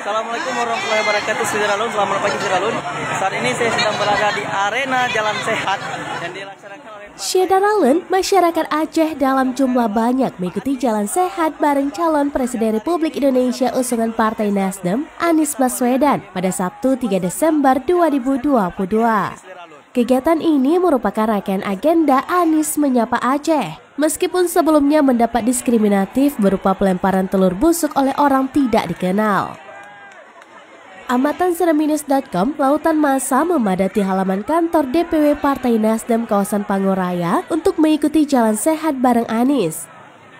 Assalamualaikum warahmatullahi wabarakatuh. Selamat pagi Siralun. Saat ini saya sedang berada di arena Jalan Sehat yang dilaksanakan oleh Syedaralun, masyarakat Aceh dalam jumlah banyak mengikuti Jalan Sehat bareng calon Presiden Republik Indonesia usungan Partai Nasdem, Anies Baswedan, pada Sabtu 3 Desember 2022. Kegiatan ini merupakan rangkaian agenda Anies Menyapa Aceh. Meskipun sebelumnya mendapat diskriminatif berupa pelemparan telur busuk oleh orang tidak dikenal. Amatan Sereminus.com, lautan massa memadati halaman kantor DPW Partai Nasdem kawasan Panguraya untuk mengikuti Jalan Sehat bareng Anies.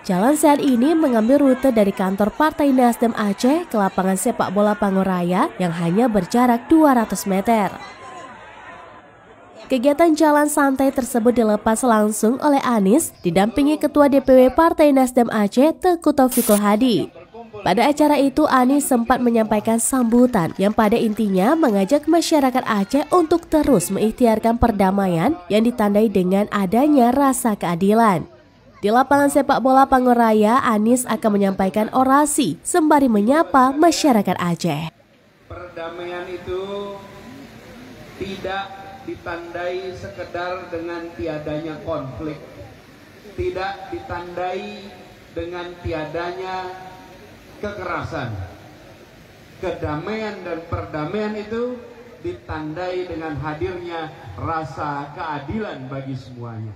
Jalan Sehat ini mengambil rute dari kantor Partai Nasdem Aceh ke lapangan sepak bola Panguraya yang hanya berjarak 200 meter. Kegiatan jalan santai tersebut dilepas langsung oleh Anies didampingi Ketua DPW Partai Nasdem Aceh Teuku Taufikul Hadi. Pada acara itu Anies sempat menyampaikan sambutan yang pada intinya mengajak masyarakat Aceh untuk terus mengikhtiarkan perdamaian yang ditandai dengan adanya rasa keadilan. Di lapangan sepak bola Panguraya, Anies akan menyampaikan orasi sembari menyapa masyarakat Aceh. Perdamaian itu tidak ditandai sekedar dengan tiadanya konflik, tidak ditandai dengan tiadanya kekerasan. Kedamaian dan perdamaian itu ditandai dengan hadirnya rasa keadilan bagi semuanya.